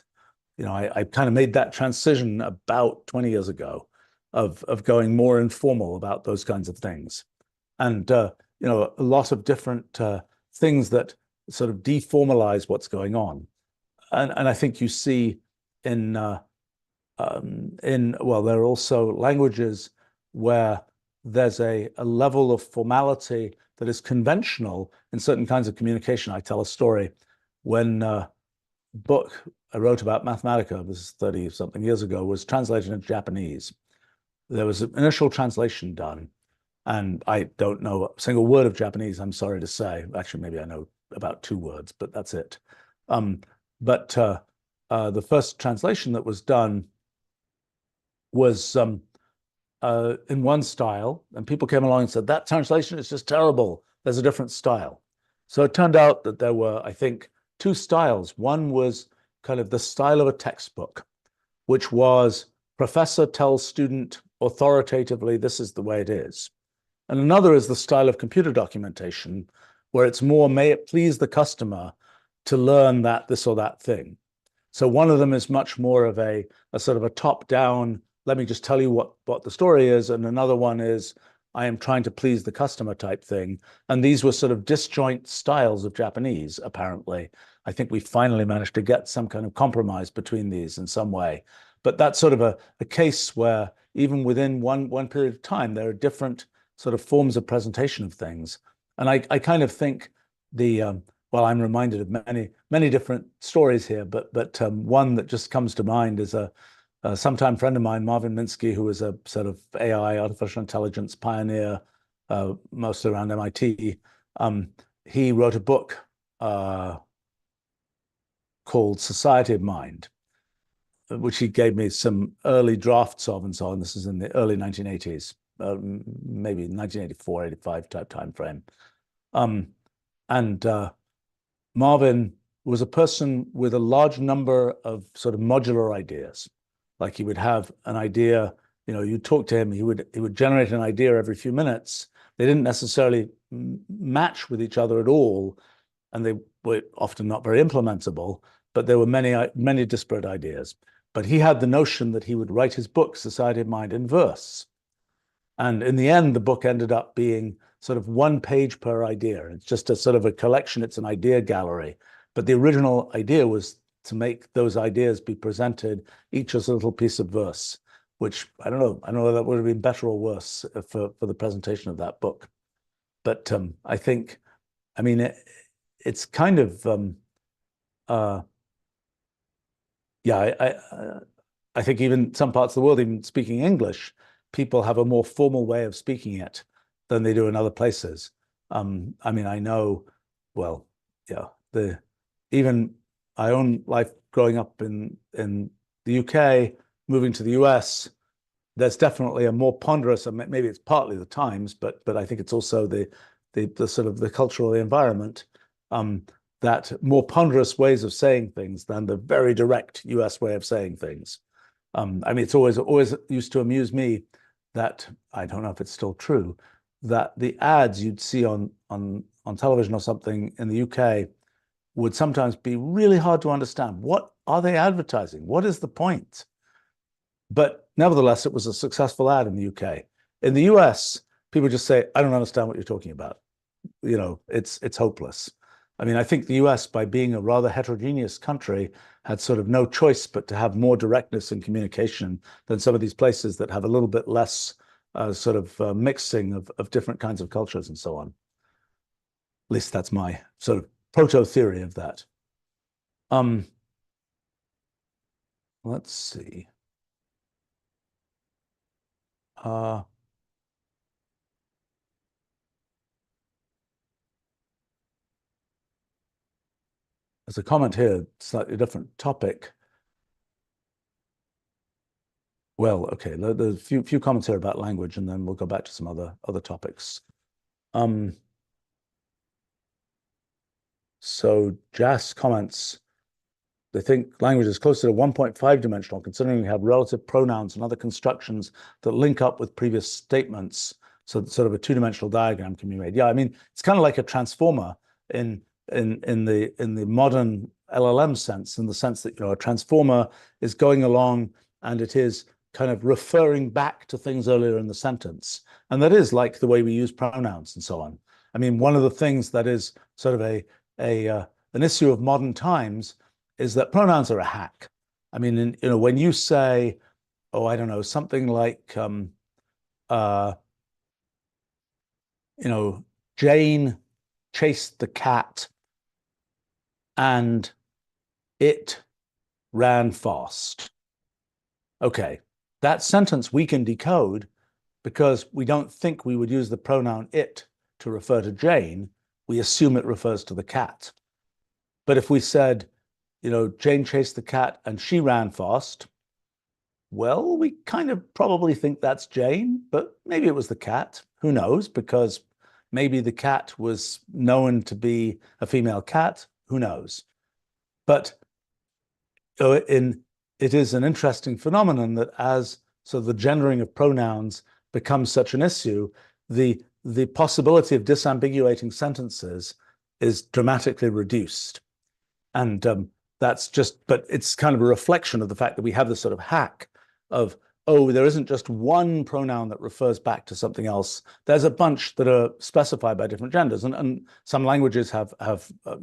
I kind of made that transition about 20 years ago of going more informal about those kinds of things. And, a lot of different things that sort of deformalize what's going on. And I think you see well, there are also languages where there's a level of formality that is conventional in certain kinds of communication. I tell a story when book I wrote about Mathematica, this is 30 something years ago, was translated into Japanese. There was an initial translation done, and I don't know a single word of Japanese, I'm sorry to say. Actually, maybe I know about 2 words, but that's it. But the first translation that was done was in one style, and people came along and said, that translation is just terrible. There's a different style. So it turned out that there were, I think, 2 styles. One was kind of the style of a textbook, which was professor tells student authoritatively, this is the way it is. And another is the style of computer documentation, where it's more, may it please the customer to learn that this or that thing. So one of them is much more of a sort of a top-down, let me just tell you what the story is, and another one is, I am trying to please the customer type thing. And these were sort of disjoint styles of Japanese, apparently. I think we finally managed to get some kind of compromise between these in some way. But that's sort of a case where even within one period of time, there are different sort of forms of presentation of things. And I kind of think well, I'm reminded of many different stories here, but one that just comes to mind is a sometime friend of mine, Marvin Minsky, who was a sort of AI, artificial intelligence pioneer, mostly around MIT. He wrote a book called Society of Mind, which he gave me some early drafts of and so on. This is in the early 1980s, maybe 1984, 85 type time frame. And Marvin was a person with a large number of sort of modular ideas. Like he would have an idea, you talk to him, he would generate an idea every few minutes. They didn't necessarily match with each other at all, and they were often not very implementable, but there were many disparate ideas. But he had the notion that he would write his book, Society of Mind, in verse. And in the end, the book ended up being sort of 1 page per idea. It's just a sort of a collection, it's an idea gallery. But the original idea was to make those ideas be presented each as a little piece of verse, which I don't know whether that would have been better or worse for the presentation of that book. But I think, I mean, it's kind of, yeah, I think even some parts of the world, even speaking English, people have a more formal way of speaking it than they do in other places. I mean, I know, well, yeah, even my own life growing up in the UK, moving to the US, there's definitely a more ponderous, maybe it's partly the times, but I think it's also the sort of the cultural environment, that more ponderous ways of saying things than the very direct US way of saying things. I mean, it's always used to amuse me that, I don't know if it's still true, that the ads you'd see on television or something in the UK would sometimes be really hard to understand. What are they advertising? What is the point? But nevertheless, it was a successful ad in the UK. In the US, people just say, I don't understand what you're talking about. It's hopeless. I mean, I think the US, by being a rather heterogeneous country, had sort of no choice but to have more directness in communication than some of these places that have a little bit less sort of mixing of different kinds of cultures and so on. At least that's my sort of proto-theory of that. Let's see. There's a comment here, slightly different topic. Well, okay, there's a few comments here about language, and then we'll go back to some other topics. So Jas comments, they think language is closer to 1.5 dimensional, considering we have relative pronouns and other constructions that link up with previous statements. So that sort of a 2-dimensional diagram can be made. Yeah, I mean, it's kind of like a transformer in the modern LLM sense, in the sense that a transformer is going along and it is kind of referring back to things earlier in the sentence. And that is like the way we use pronouns and so on. I mean, one of the things that is sort of an issue of modern times is that pronouns are a hack. I mean, when you say, oh, I don't know, something like, Jane chased the cat and It ran fast. Okay, that sentence we can decode because we don't think we would use the pronoun it to refer to Jane. We assume it refers to the cat. But if we said, Jane chased the cat and she ran fast, well, we kind of probably think that's Jane, but maybe it was the cat. Who knows? Because maybe the cat was known to be a female cat. Who knows? But it is an interesting phenomenon that so the gendering of pronouns becomes such an issue, the possibility of disambiguating sentences is dramatically reduced. And but it's kind of a reflection of the fact that we have this sort of hack of, oh, there isn't just one pronoun that refers back to something else. There's a bunch that are specified by different genders. And some languages have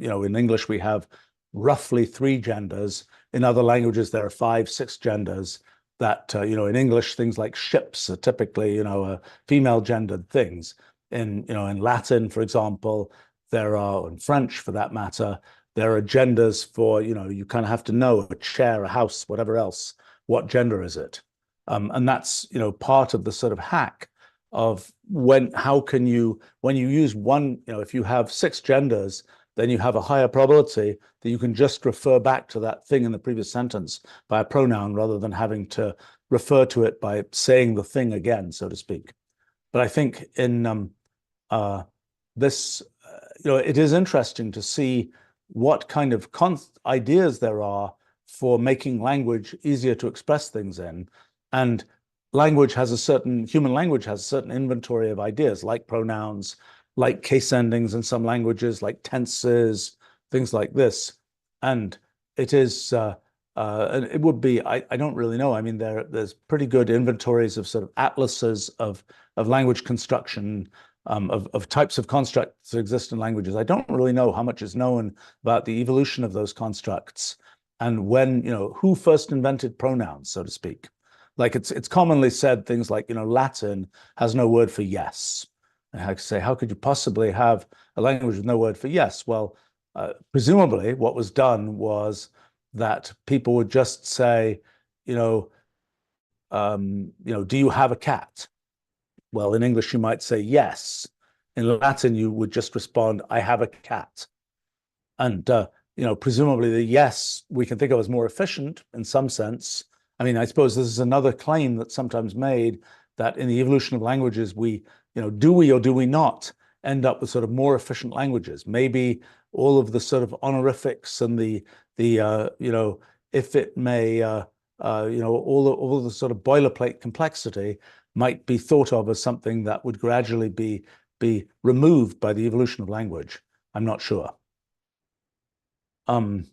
in English, we have roughly 3 genders. In other languages, there are 5, 6 genders that, in English, things like ships are typically, female gendered things. In Latin, for example, in French for that matter, there are genders for, you kind of have to know a chair, a house, whatever else, what gender is it? And that's, part of the sort of hack of when you use one, if you have 6 genders, then you have a higher probability that you can just refer back to that thing in the previous sentence by a pronoun rather than having to refer to it by saying the thing again, so to speak. But I think in this, it is interesting to see what kind of ideas there are for making language easier to express things in. And human language has a certain inventory of ideas, like pronouns, like case endings in some languages, like tenses, things like this. And it is, it would be, I don't really know. I mean, there's pretty good inventories of sort of atlases of language construction, of types of constructs that exist in languages. I don't really know how much is known about the evolution of those constructs and when, who first invented pronouns, so to speak. Like it's commonly said things like, Latin has no word for yes. And I say, how could you possibly have a language with no word for yes? Well, presumably what was done was that people would just say, do you have a cat? Well, in English, you might say yes. In Latin, you would just respond, I have a cat. And, presumably the yes we can think of as more efficient in some sense. I mean, I suppose this is another claim that's sometimes made that in the evolution of languages, do we or do we not end up with sort of more efficient languages? Maybe all of the sort of honorifics and the if it may, all of the sort of boilerplate complexity might be thought of as something that would gradually be removed by the evolution of language. I'm not sure. M.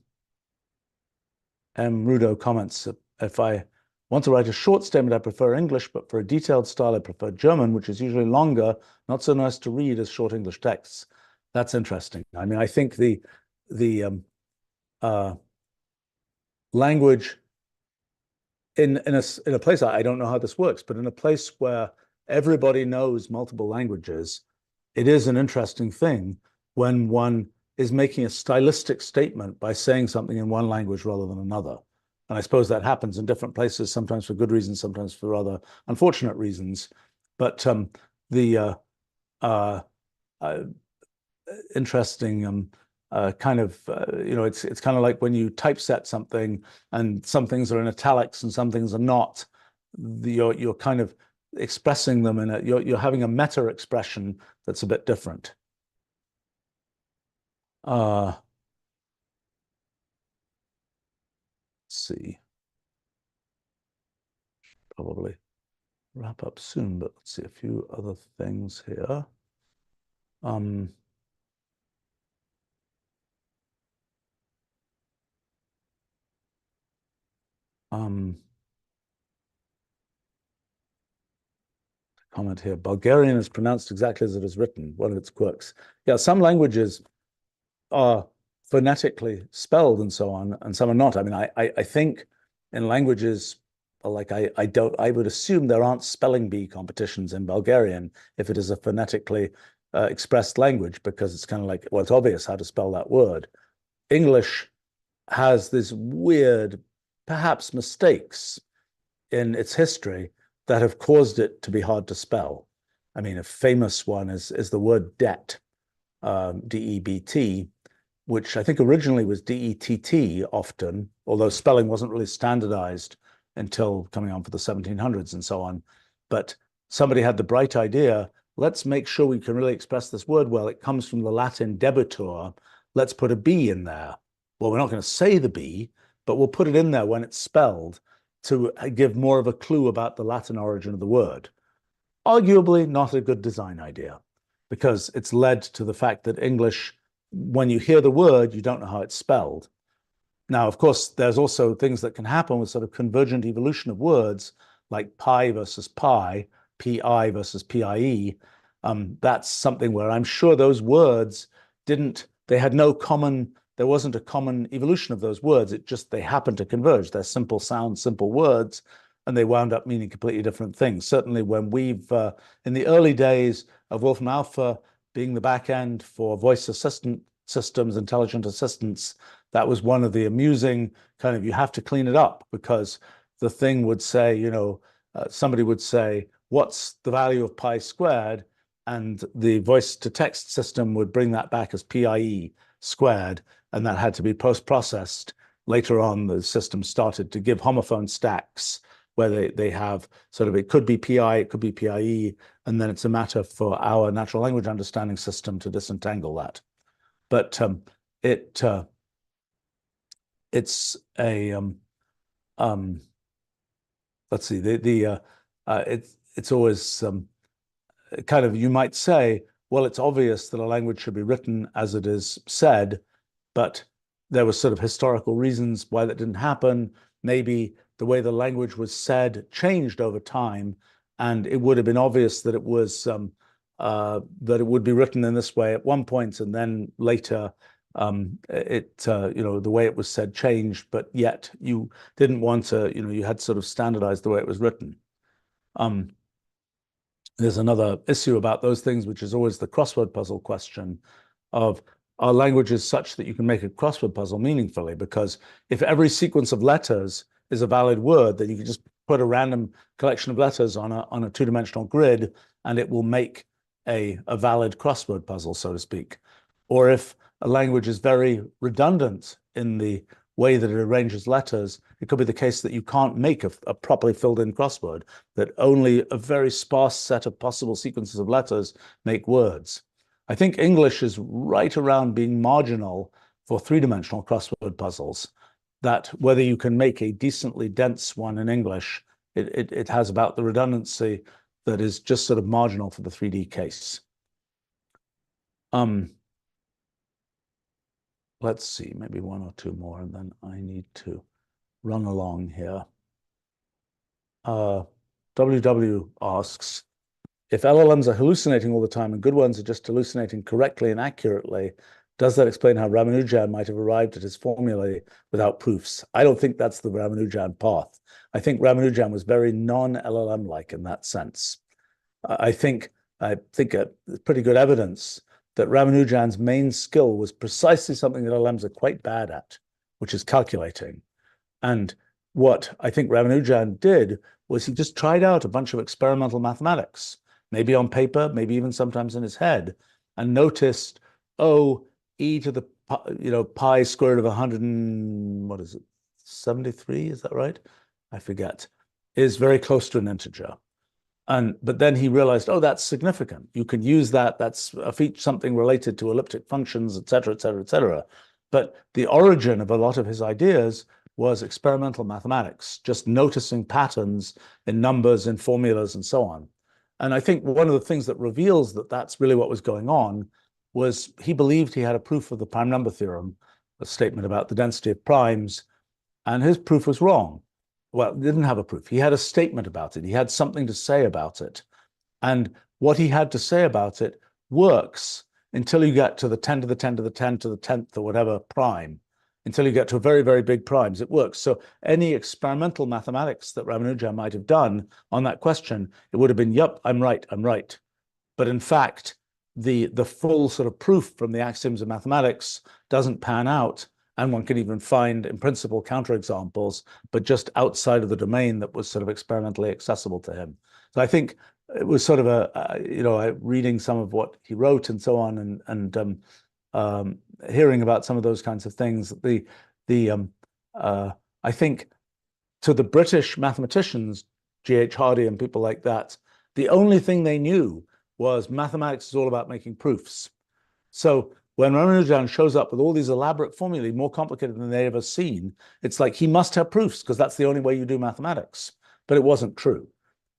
Rudo comments, if I want to write a short statement, I prefer English, but for a detailed style, I prefer German, which is usually longer, not so nice to read as short English texts. That's interesting. I mean, I think the language in a place, I don't know how this works, but in a place where everybody knows multiple languages, it is an interesting thing when one is making a stylistic statement by saying something in one language rather than another. And I suppose that happens in different places, sometimes for good reasons, sometimes for rather unfortunate reasons. But interesting kind of, it's kind of like when you typeset something and some things are in italics and some things are not. You're kind of expressing them you're having a meta expression that's a bit different. Let's see. Probably wrap up soon, but let's see a few other things here. Comment here. Bulgarian is pronounced exactly as it is written, one of its quirks. Yeah, some languages are phonetically spelled and so on, and some are not. I mean, I think in languages like I would assume there aren't spelling bee competitions in Bulgarian if it is a phonetically expressed language, because it's kind of like, well, it's obvious how to spell that word. English, has this weird, perhaps mistakes in its history that have caused it to be hard to spell. I mean, a famous one is the word debt, D-E-B-T, which I think originally was D-E-T-T often, although spelling wasn't really standardized until coming on for the 1700s and so on. But somebody had the bright idea, let's make sure we can really express this word well. It comes from the Latin debitor. Let's put a B in there. Well, we're not going to say the B, but we'll put it in there when it's spelled to give more of a clue about the Latin origin of the word. Arguably not a good design idea, because it's led to the fact that English, when you hear the word, you don't know how it's spelled. Now, of course, there's also things that can happen with sort of convergent evolution of words, like pie versus pie, P-I versus P-I-E. That's something where I'm sure those words they had no common, there wasn't a common evolution of those words. It just, they happened to converge. They're simple sounds, simple words, and they wound up meaning completely different things. Certainly when in the early days of Wolfram Alpha being the back end for voice assistant systems, intelligent assistants, that was one of the amusing kind of, you have to clean it up, because the thing would say, somebody would say, what's the value of pi squared? And the voice to text system would bring that back as PIE squared, and that had to be post-processed. Later on, the system started to give homophone stacks where they have sort of, it could be PI, it could be PIE, and then it's a matter for our natural language understanding system to disentangle that. But it's a let's see, it's always kind of, you might say, well, it's obvious that a language should be written as it is said, but there were sort of historical reasons why that didn't happen. Maybe the way the language was said changed over time, and it would have been obvious that it was that it would be written in this way at one point, and then later the way it was said changed, but yet you didn't want to, you had sort of standardized the way it was written. There's another issue about those things, which is always the crossword puzzle question of, are languages such that you can make a crossword puzzle meaningfully? Because if every sequence of letters is a valid word, then you can just put a random collection of letters on a two-dimensional grid, and it will make a valid crossword puzzle, so to speak. Or if a language is very redundant in the way that it arranges letters, it could be the case that you can't make a properly filled in crossword, that only a very sparse set of possible sequences of letters make words. I think English is right around being marginal for three-dimensional crossword puzzles, that whether you can make a decently dense one in English, it has about the redundancy that is just sort of marginal for the 3D case. Let's see, maybe one or two more, and then I need to run along here. WW asks, if LLMs are hallucinating all the time and good ones are just hallucinating correctly and accurately, does that explain how Ramanujan might have arrived at his formulae without proofs? I don't think that's the Ramanujan path. I think Ramanujan was very non-LLM-like in that sense. I think pretty good evidence that Ramanujan's main skill was precisely something that LLMs are quite bad at, which is calculating. And what I think Ramanujan did was he just tried out a bunch of experimental mathematics, maybe on paper, maybe even sometimes in his head, and noticed, e to the pi square root of 100 and what is it, 73? Is that right? I forget. Is very close to an integer. But then he realized, that's significant. You can use that. That's something related to elliptic functions, et cetera, et cetera, et cetera. But the origin of a lot of his ideas was experimental mathematics, just noticing patterns in numbers and formulas and so on. And I think one of the things that reveals that that's really what was going on was he believed he had a proof of the prime number theorem, a statement about the density of primes, and his proof was wrong. Well, he didn't have a proof. He had a statement about it. He had something to say about it. And what he had to say about it works until you get to the 10 to the 10 to the 10 to the 10th or whatever prime, until you get to very, very big primes. It works. So any experimental mathematics that Ramanujan might have done on that question, it would have been, yep, I'm right, I'm right. But in fact, the full sort of proof from the axioms of mathematics doesn't pan out And one could even find, in principle, counterexamples, but just outside of the domain that was sort of experimentally accessible to him. So I think it was sort of reading some of what he wrote and so on, and hearing about some of those kinds of things. I think to the British mathematicians, G.H. Hardy and people like that, the only thing they knew was mathematics is all about making proofs. So when Ramanujan shows up with all these elaborate formulae, more complicated than they'd ever seen, it's like he must have proofs because that's the only way you do mathematics. But it wasn't true.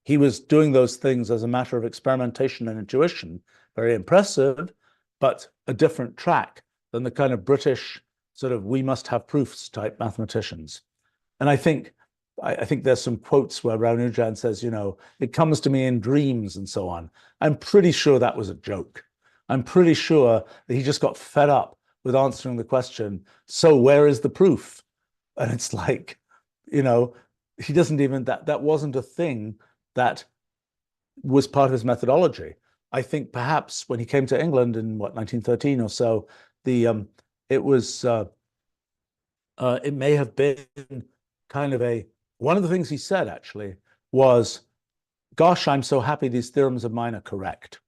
He was doing those things as a matter of experimentation and intuition, very impressive, but a different track than the kind of British sort of we must have proofs type mathematicians. And I think there's some quotes where Ramanujan says, it comes to me in dreams and so on. I'm pretty sure that was a joke. I'm pretty sure that he just got fed up with answering the question, so where is the proof? And it's like, he doesn't even, that wasn't a thing that was part of his methodology. I think perhaps when he came to England in 1913 or so, it may have been kind of one of the things he said actually was, gosh, I'm so happy these theorems of mine are correct.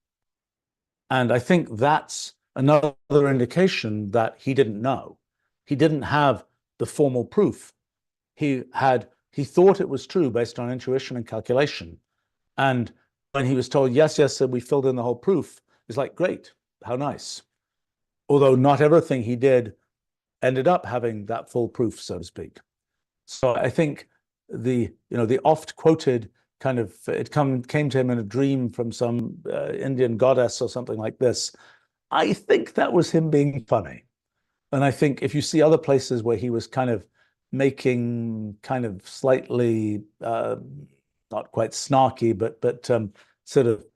And I think that's another indication that he didn't know. He didn't have the formal proof. He thought it was true based on intuition and calculation. And when he was told, yes, so we filled in the whole proof, he's like, great, how nice. Although not everything he did ended up having that full proof, so to speak. So I think the oft quoted kind of, it came to him in a dream from some Indian goddess or something like this. I think that was him being funny. And I think if you see other places where he was kind of making kind of slightly, not quite snarky, but sort of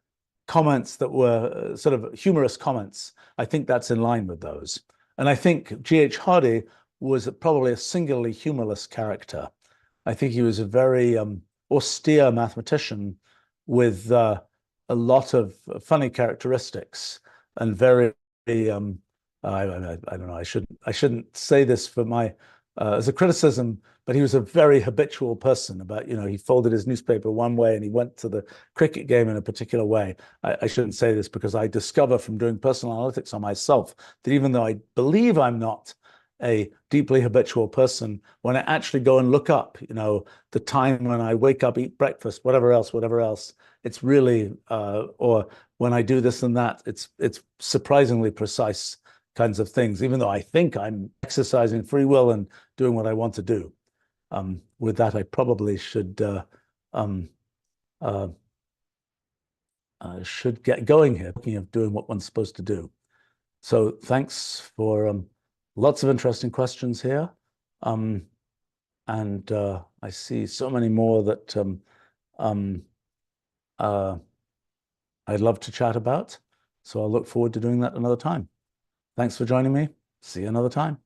comments that were sort of humorous comments, I think that's in line with those. And I think G.H. Hardy was probably a singularly humorless character. I think he was a very austere mathematician with a lot of funny characteristics and very, I don't know, I shouldn't say this for my as a criticism, but he was a very habitual person about, he folded his newspaper one way and he went to the cricket game in a particular way. I shouldn't say this because I discover from doing personal analytics on myself that even though I believe I'm not a deeply habitual person, when I actually go and look up, the time when I wake up, eat breakfast, whatever else, it's really, or when I do this and that, it's surprisingly precise kinds of things, even though I think I'm exercising free will and doing what I want to do. With that, I probably should get going here, thinking of doing what one's supposed to do. So thanks for lots of interesting questions here. And I see so many more that I'd love to chat about. So I'll look forward to doing that another time. Thanks for joining me. See you another time.